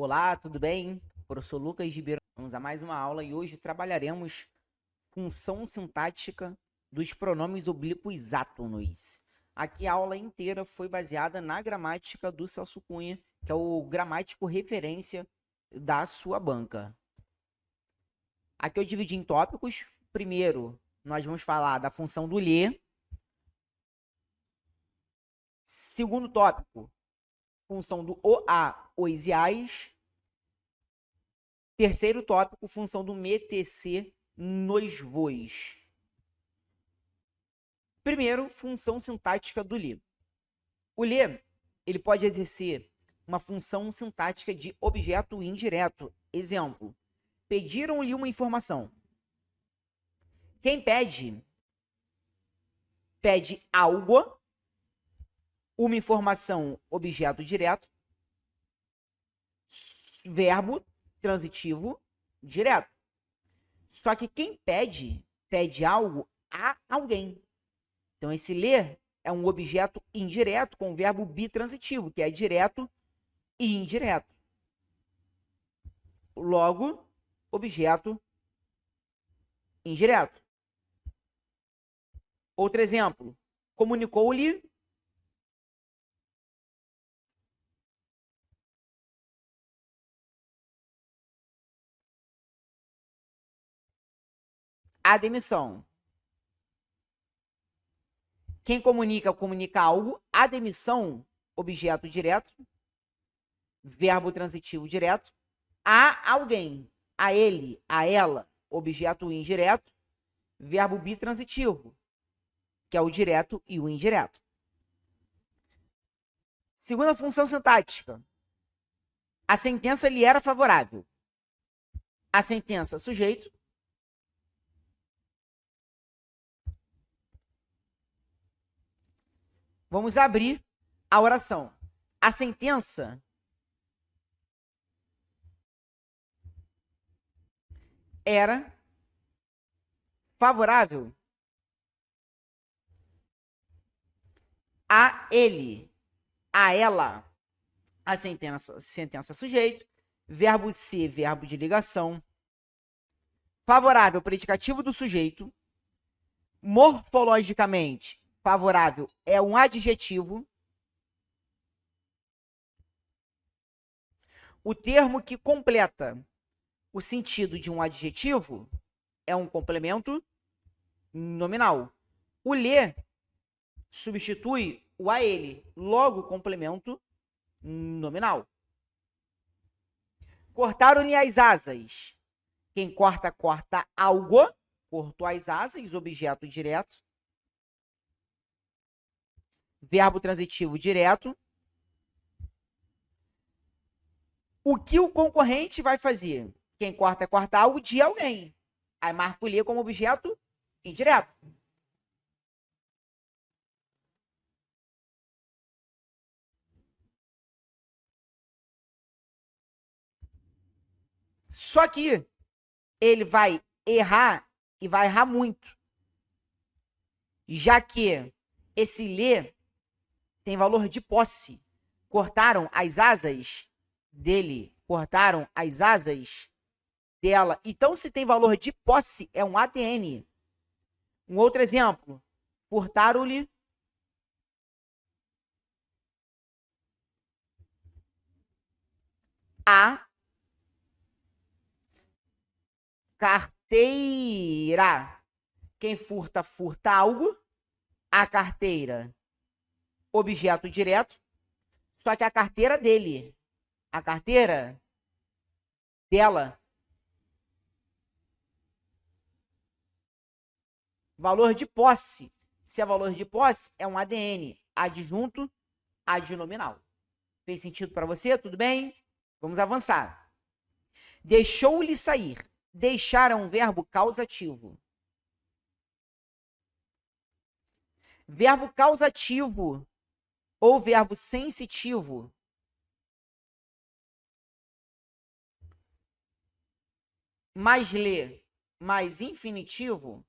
Olá, tudo bem? Professor Lucas Ribeiro. Vamos a mais uma aula e hoje trabalharemos função sintática dos pronomes oblíquos átonos. Aqui a aula inteira foi baseada na gramática do Celso Cunha, que é o gramático referência da sua banca. Aqui eu dividi em tópicos. Primeiro, nós vamos falar da função do ler. Segundo tópico, função do OA, os e as. Terceiro tópico, função do METC nos voos. Primeiro, função sintática do ler. O ler, ele pode exercer uma função sintática de objeto indireto. Exemplo, pediram-lhe uma informação. Quem pede algo, uma informação, objeto direto, verbo transitivo direto. Só que quem pede algo a alguém. Então, esse ler é um objeto indireto com o verbo bitransitivo, que é direto e indireto. Logo, objeto indireto. Outro exemplo. Comunicou-lhe a demissão. Quem comunica algo, a demissão, objeto direto, verbo transitivo direto, a alguém, a ele, a ela, objeto indireto, verbo bitransitivo, que é o direto e o indireto. Segunda função sintática. A sentença lhe era favorável. A sentença, sujeito. Vamos abrir a oração. A sentença era favorável a ele, a ela. A sentença sujeito, verbo ser, verbo de ligação. Favorável, predicativo do sujeito. Morfologicamente, favorável é um adjetivo. O termo que completa o sentido de um adjetivo é um complemento nominal. O ler substitui o a ele, logo complemento nominal. Cortaram-lhe as asas. Quem corta algo. Cortou as asas, objeto direto. Verbo transitivo direto. O que o concorrente vai fazer? Quem corta algo de alguém. Aí marca o ler como objeto indireto. Só que ele vai errar e vai errar muito. Já que esse ler tem valor de posse. Cortaram as asas dele, cortaram as asas dela. Então, se tem valor de posse, é um ADN. Um outro exemplo. Furtaram-lhe a carteira. Quem furta algo. A carteira, objeto direto. Só que a carteira dele, a carteira dela, valor de posse. Se é valor de posse, é um ADN, adjunto, adnominal. Fez sentido para você? Tudo bem? Vamos avançar. Deixou-lhe sair. Deixar é um verbo causativo. Verbo causativo ou verbo sensitivo mais ler mais infinitivo,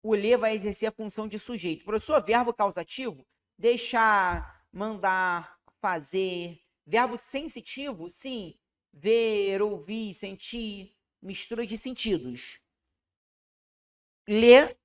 o ler vai exercer a função de sujeito. Professor, verbo causativo, deixar, mandar, fazer, Verbo sensitivo, sim. Ver, ouvir, sentir, mistura de sentidos. Ler.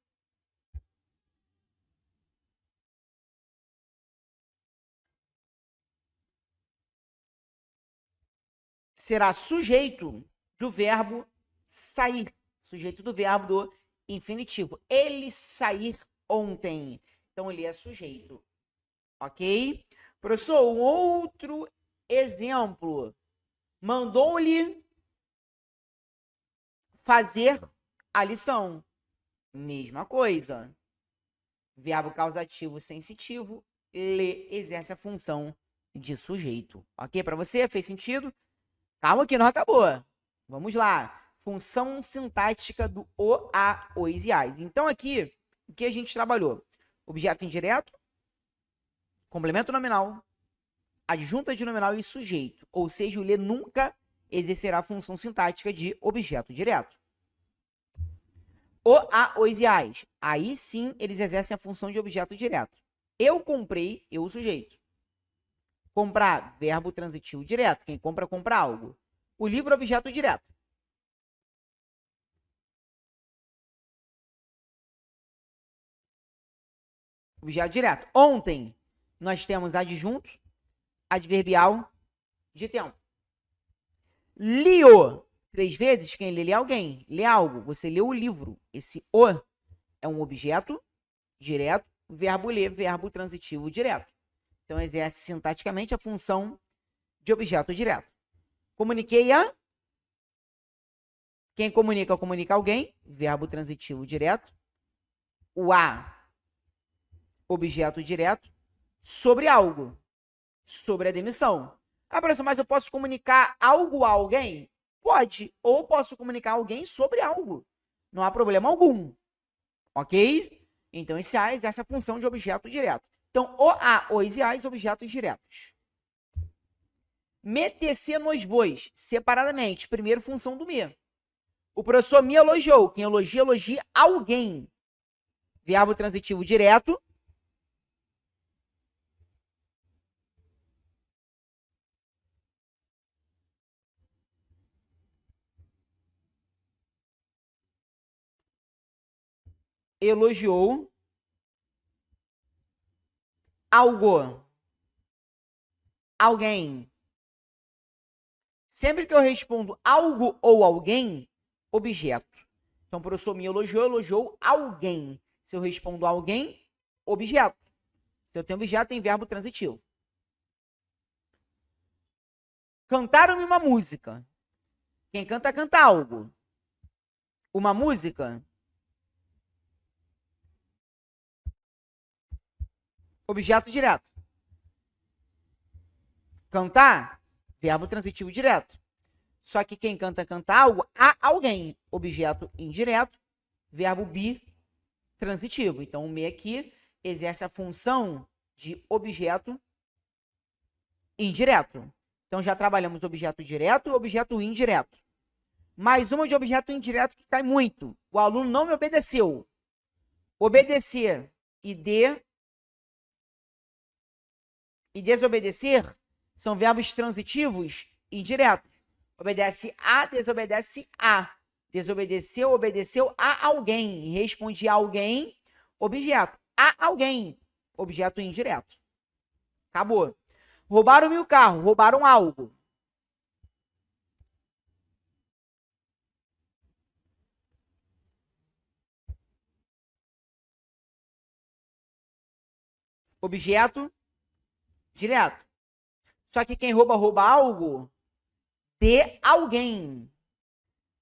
Será sujeito do verbo sair. Sujeito do verbo do infinitivo. Ele sair ontem. Então, ele é sujeito. Ok? Professor, um outro exemplo. Mandou-lhe fazer a lição. Mesma coisa. Verbo causativo sensitivo. Lhe exerce a função de sujeito. Ok? Para você? Fez sentido? Calma que não acabou. Vamos lá. Função sintática do o, a, os e as. Então, aqui, o que a gente trabalhou? Objeto indireto, complemento nominal, adjunta de nominal e sujeito. Ou seja, o lhe nunca exercerá a função sintática de objeto direto. O, a, os e as. Aí sim, eles exercem a função de objeto direto. Eu comprei, eu o sujeito. Comprar, verbo transitivo direto. Quem compra, compra algo. O livro, objeto direto. Objeto direto. Ontem, nós temos adjunto, adverbial de tempo. Liu. 3 vezes, quem lê alguém. Lê algo. Você leu o livro. Esse o é um objeto direto. Verbo ler, verbo transitivo direto. Então, exerce sintaticamente a função de objeto direto. Comuniquei a. Quem comunica, comunica alguém. Verbo transitivo direto. O a, objeto direto. Sobre algo. Sobre a demissão. Ah, professor, mas eu posso comunicar algo a alguém? Pode. Ou posso comunicar alguém sobre algo. Não há problema algum. Ok? Então, esse a exerce a função de objeto direto. Então, o, a, os e as, objetos diretos. Meter-se nos bois, separadamente. Primeiro, função do me. O professor me elogiou. Quem elogia, elogia alguém. Verbo transitivo direto. Elogiou algo. Alguém. Sempre que eu respondo algo ou alguém, objeto. Então, o professor me elogiou, elogiou alguém. Se eu respondo alguém, objeto. Se eu tenho objeto, tem verbo transitivo. Cantaram-me uma música. Quem canta, canta algo. Uma música. Objeto direto. Cantar, verbo transitivo direto. Só que quem canta, canta algo, a alguém. Objeto indireto, verbo bitransitivo. Então, o me aqui exerce a função de objeto indireto. Então, já trabalhamos objeto direto e objeto indireto. Mais uma de objeto indireto que cai muito. O aluno não me obedeceu. Obedecer e desobedecer são verbos transitivos indiretos. Obedece a, desobedece a. Desobedeceu, obedeceu a alguém. Responde a alguém, objeto. A alguém, objeto indireto. Acabou. Roubaram-me o carro, roubaram algo. Objeto direto. Só que quem rouba, rouba algo de alguém.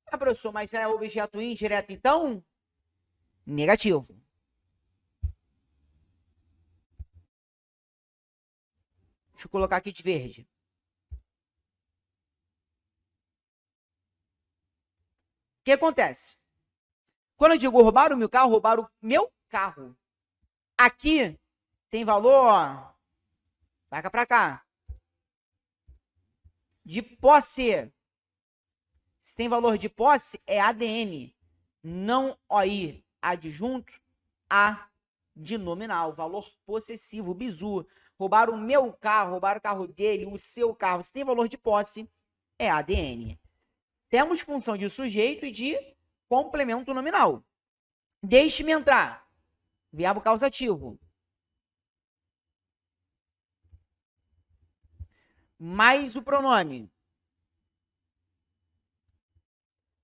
Ah, professor, mas é objeto indireto, então? Negativo. Deixa eu colocar aqui de verde. O que acontece? Quando eu digo roubaram o meu carro, roubaram o meu carro. Aqui tem valor, ó, taca pra cá, de posse. Se tem valor de posse, é ADN. Não OI, adjunto, A de nominal. Valor possessivo, bizu. roubaram o meu carro, roubaram o carro dele, o seu carro. Se tem valor de posse, é ADN. Temos função de sujeito e de complemento nominal. Deixe-me entrar. Verbo causativo. Mais o pronome.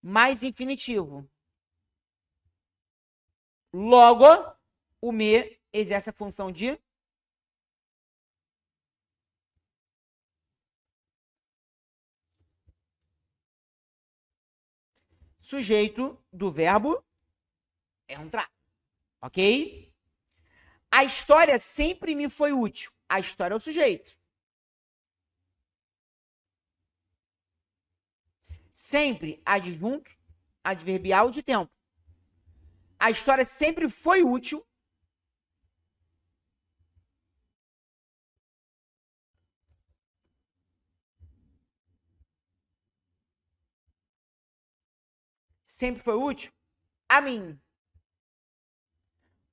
Mais infinitivo. Logo, o me exerce a função de sujeito do verbo entrar. Ok? A história sempre me foi útil. A história é o sujeito. Sempre adjunto, adverbial de tempo. A história sempre foi útil. Sempre foi útil a mim.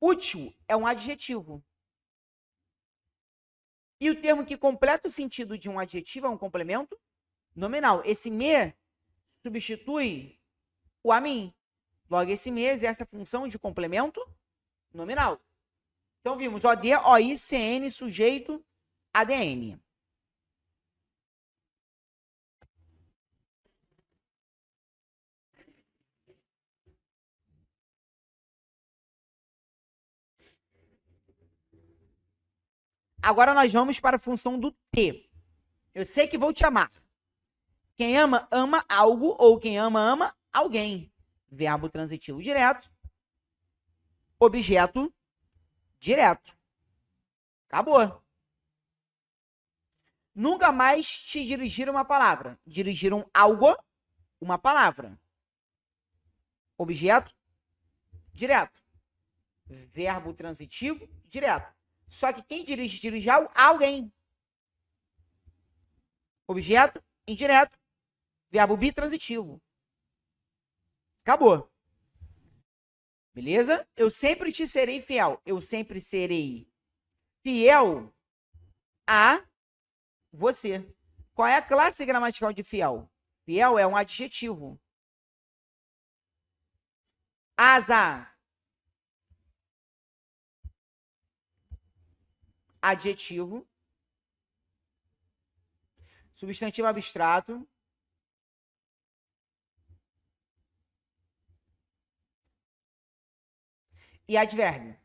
Útil é um adjetivo. E o termo que completa o sentido de um adjetivo é um complemento nominal. Esse me substitui o a mim. Logo, esse me exerce a função de complemento nominal. Então, vimos OD, OI, CN, sujeito, ADN. Agora nós vamos para a função do T. Eu sei que vou te amar. Quem ama, ama algo, ou quem ama, ama alguém. Verbo transitivo direto. Objeto direto. Acabou. Nunca mais te dirigir uma palavra. Dirigiram algo, uma palavra. Objeto direto. Verbo transitivo direto. Só que quem dirige alguém. Objeto indireto. Verbo bitransitivo. Acabou. Beleza? Eu sempre te serei fiel. Eu sempre serei fiel a você. Qual é a classe gramatical de fiel? Fiel é um adjetivo. Asa. Adjetivo. Substantivo abstrato. E advérbio.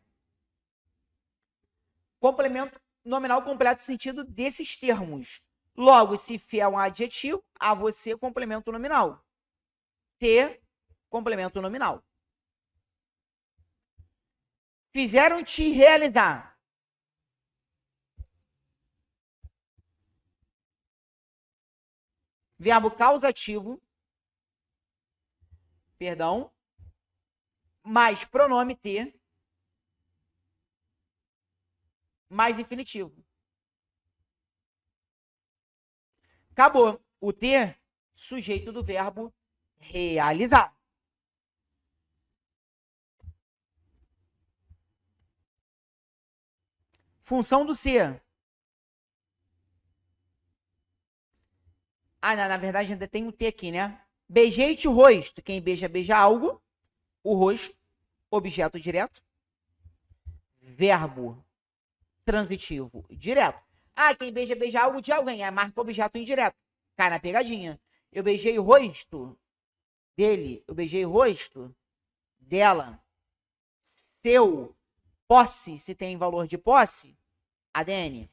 Complemento nominal completo sentido desses termos. Logo, se fiel é um adjetivo, a você, complemento nominal. Ter, complemento nominal. Fizeram-te realizar. Verbo causativo. Perdão. Mais pronome ter. Mais infinitivo. Acabou. O ter, sujeito do verbo realizar. Função do ser. Ah, na verdade ainda tem um T aqui, né? Beijei-te o rosto. Quem beija, beija algo. O rosto, objeto direto. Verbo transitivo direto. Ah, quem beija, beija algo de alguém. É marca objeto indireto. Cai na pegadinha. Eu beijei o rosto dele. Eu beijei o rosto dela. Seu. Posse, se tem valor de posse. ADN.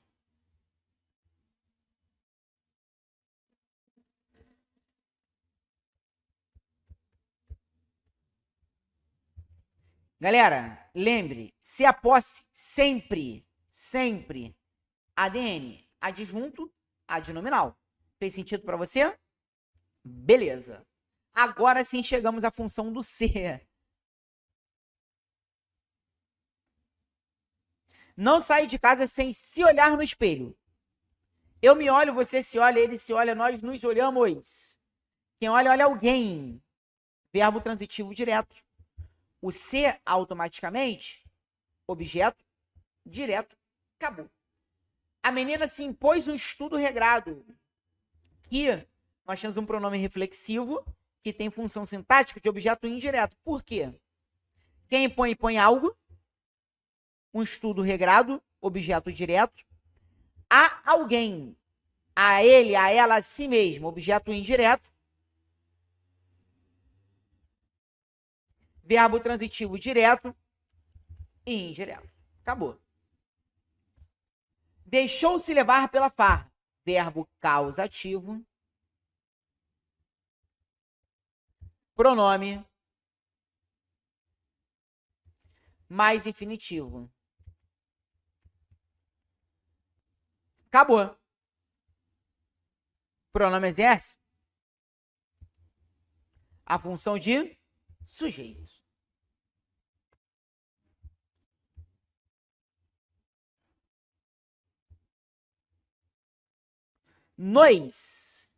Galera, lembre, se a posse sempre ADN, adjunto, adnominal. Fez sentido para você? Beleza. Agora sim chegamos à função do ser. Não sair de casa sem se olhar no espelho. Eu me olho, você se olha, ele se olha, nós nos olhamos. Quem olha, olha alguém. Verbo transitivo direto. O ser automaticamente, objeto direto, acabou. A menina se impôs um estudo regrado. Aqui nós temos um pronome reflexivo que tem função sintática de objeto indireto. Por quê? Quem impõe, põe algo. Um estudo regrado, objeto direto. A alguém, a ele, a ela, a si mesmo, objeto indireto. Verbo transitivo direto e indireto. Acabou. Deixou-se levar pela farra. Verbo causativo. Pronome mais infinitivo. Acabou. Pronome exerce a função de sujeito. Nós.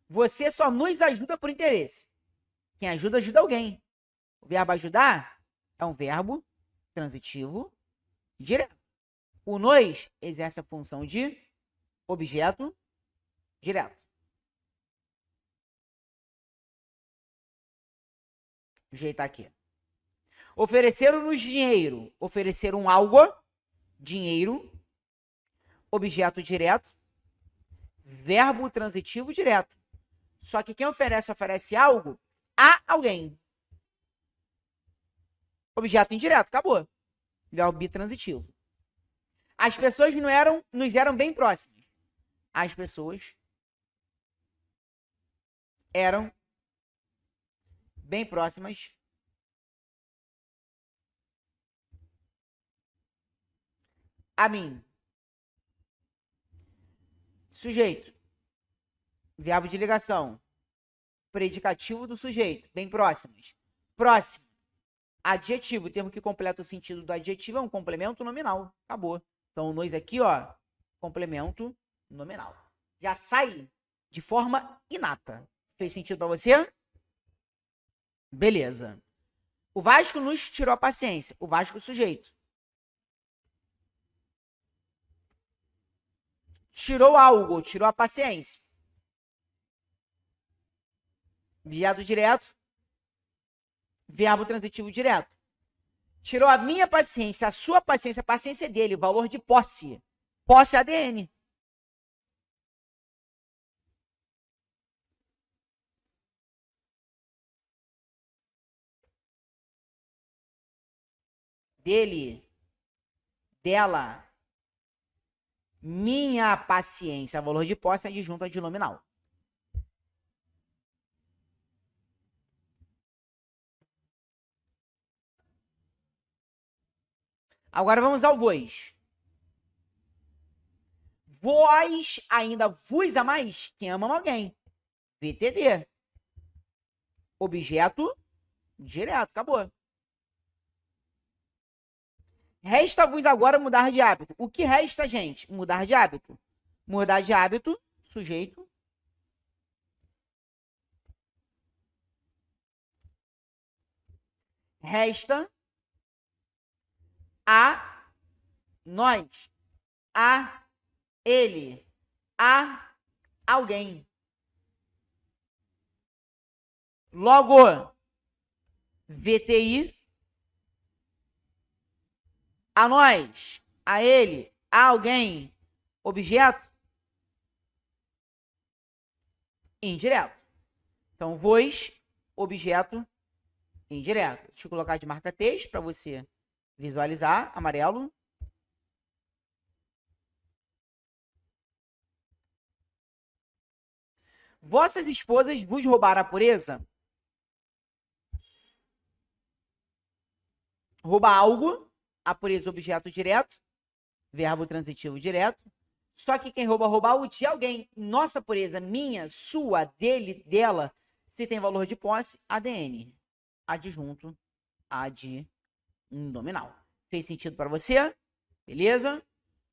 Você só nos ajuda por interesse. Quem ajuda, ajuda alguém. O verbo ajudar é um verbo transitivo direto. O nós exerce a função de objeto direto. Ajeitar aqui. Ofereceram-nos dinheiro. Ofereceram algo, dinheiro, objeto direto, verbo transitivo direto. Só que quem oferece algo a alguém. Objeto indireto, acabou. Verbo bitransitivo. As pessoas nos eram bem próximas. As pessoas eram bem próximas a mim. Sujeito. Verbo de ligação. Predicativo do sujeito. Bem próximas. Próximo. Adjetivo. O termo que completa o sentido do adjetivo é um complemento nominal. Acabou. Então, nós aqui, ó, complemento nominal. Já sai de forma inata. Fez sentido para você? Beleza. O Vasco nos tirou a paciência. O Vasco, sujeito. Tirou algo, tirou a paciência. Objeto direto. Verbo transitivo direto. Tirou a minha paciência, a sua paciência, a paciência dele, o valor de posse. Posse ADN. Dele, dela, minha paciência, valor de posse é adjunta de nominal. Agora vamos ao vos. Vós ainda vos amais? Quem ama alguém. VTD. Objeto direto, acabou. Resta-vos agora mudar de hábito. O que resta, gente? Mudar de hábito. Mudar de hábito, sujeito. Resta a nós, a ele, a alguém. Logo, VTI, a nós, a ele, a alguém, objeto indireto. Então, vos, objeto indireto. Deixa eu colocar de marca texto para você visualizar, amarelo. Vossas esposas vos roubaram a pureza? Roubar algo, a pureza, objeto direto, verbo transitivo direto. Só que quem rouba algo de alguém. Nossa pureza, minha, sua, dele, dela. Se tem valor de posse, ADN. Adjunto, ad nominal. Fez sentido para você? Beleza?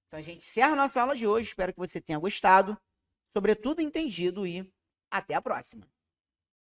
Então a gente encerra a nossa aula de hoje. Espero que você tenha gostado. Sobretudo entendido e até a próxima.